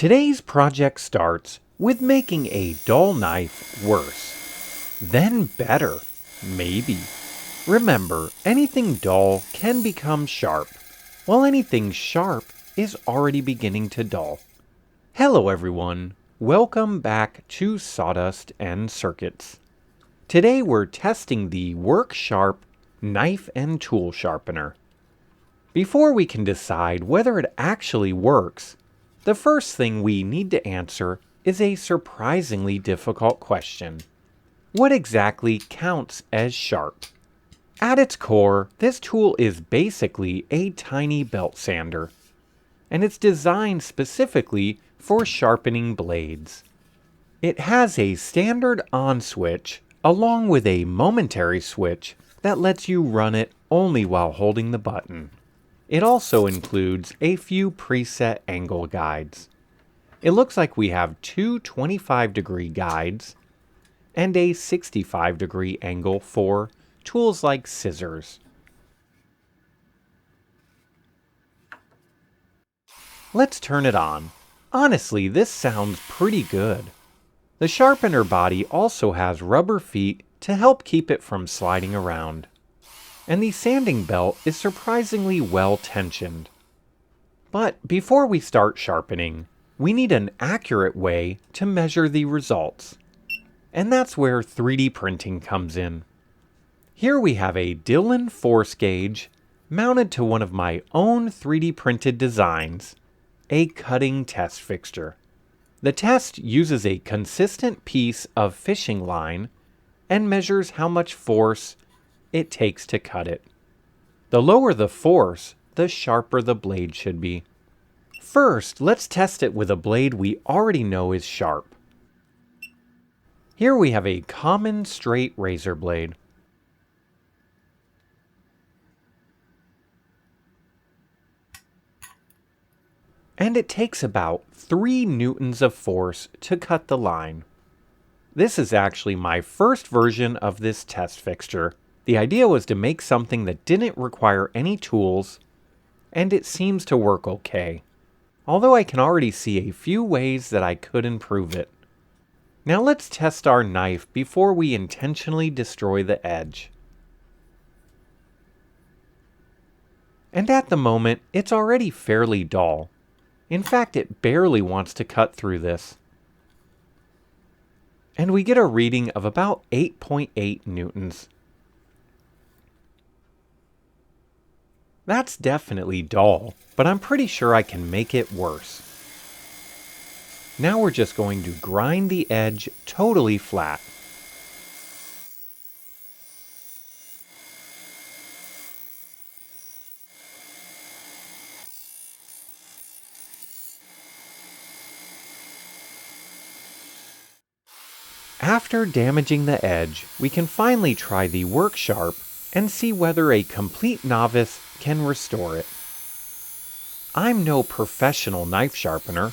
Today's project starts with making a dull knife worse, then better, maybe. Remember, anything dull can become sharp, while anything sharp is already beginning to dull. Hello everyone, welcome back to Sawdust and Circuits. Today we're testing the Work Sharp knife and tool sharpener. Before we can decide whether it actually works, the first thing we need to answer is a surprisingly difficult question. What exactly counts as sharp? At its core, this tool is basically a tiny belt sander, and it's designed specifically for sharpening blades. It has a standard on switch along with a momentary switch that lets you run it only while holding the button. It also includes a few preset angle guides. It looks like we have two 25-degree guides and a 65-degree angle for tools like scissors. Let's turn it on. Honestly, this sounds pretty good. The sharpener body also has rubber feet to help keep it from sliding around. And the sanding belt is surprisingly well tensioned. But before we start sharpening, we need an accurate way to measure the results. And that's where 3D printing comes in. Here we have a Dillon force gauge mounted to one of my own 3D printed designs, a cutting test fixture. The test uses a consistent piece of fishing line and measures how much force it takes to cut it. The lower the force, the sharper the blade should be. First, let's test it with a blade we already know is sharp. Here we have a common straight razor blade. And it takes about 3 newtons of force to cut the line. This is actually my first version of this test fixture. The idea was to make something that didn't require any tools, and it seems to work okay. Although I can already see a few ways that I could improve it. Now let's test our knife before we intentionally destroy the edge. And at the moment, it's already fairly dull. In fact, it barely wants to cut through this. And we get a reading of about 8.8 newtons. That's definitely dull, but I'm pretty sure I can make it worse. Now we're just going to grind the edge totally flat. After damaging the edge, we can finally try the Work Sharp and see whether a complete novice can restore it. I'm no professional knife sharpener,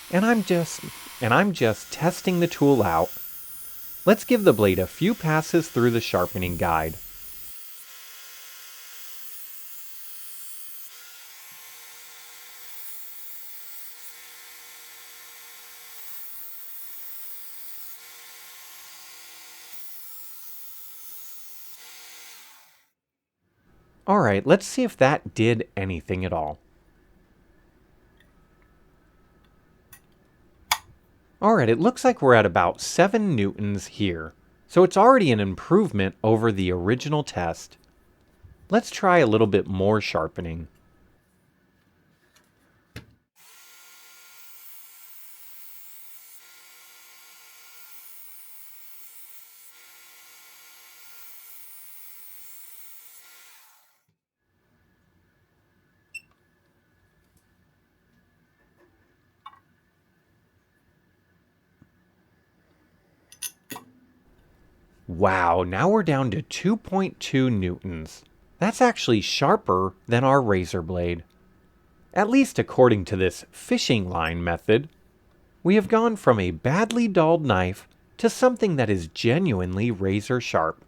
and I'm just testing the tool out. Let's give the blade a few passes through the sharpening guide. Alright, let's see if that did anything at all. Alright, it looks like we're at about 7 newtons here, so it's already an improvement over the original test. Let's try a little bit more sharpening. Wow, now we're down to 2.2 newtons. That's actually sharper than our razor blade. At least according to this fishing line method, we have gone from a badly dulled knife to something that is genuinely razor sharp.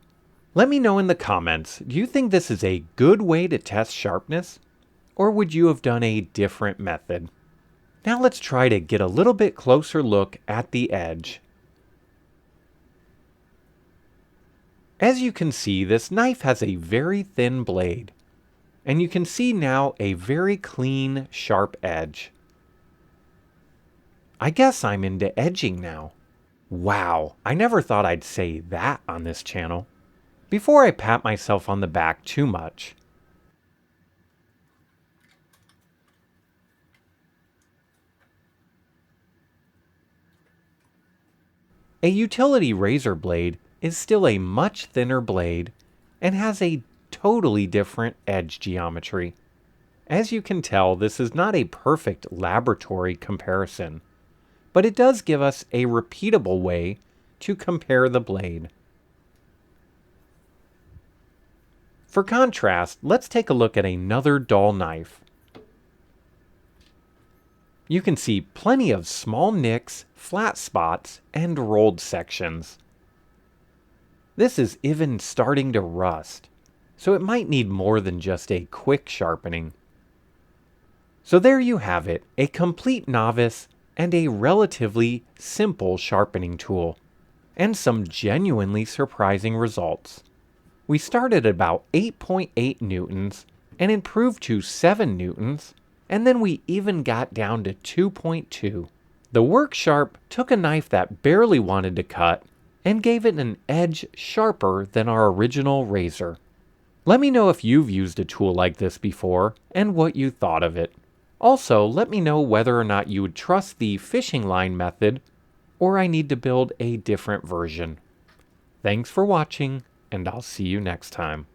Let me know in the comments, do you think this is a good way to test sharpness? Or would you have done a different method? Now let's try to get a little bit closer look at the edge. As you can see, this knife has a very thin blade, and you can see now a very clean, sharp edge. I guess I'm into edging now. Wow, I never thought I'd say that on this channel. Before I pat myself on the back too much, a utility razor blade is still a much thinner blade and has a totally different edge geometry. As you can tell, this is not a perfect laboratory comparison, but it does give us a repeatable way to compare the blade. For contrast, let's take a look at another dull knife. You can see plenty of small nicks, flat spots, and rolled sections. This is even starting to rust, so it might need more than just a quick sharpening. So there you have it, a complete novice and a relatively simple sharpening tool, and some genuinely surprising results. We started at about 8.8 newtons and improved to 7 newtons, and then we even got down to 2.2. The Work Sharp took a knife that barely wanted to cut and gave it an edge sharper than our original razor. Let me know if you've used a tool like this before and what you thought of it. Also, let me know whether or not you would trust the fishing line method or I need to build a different version. Thanks for watching, and I'll see you next time.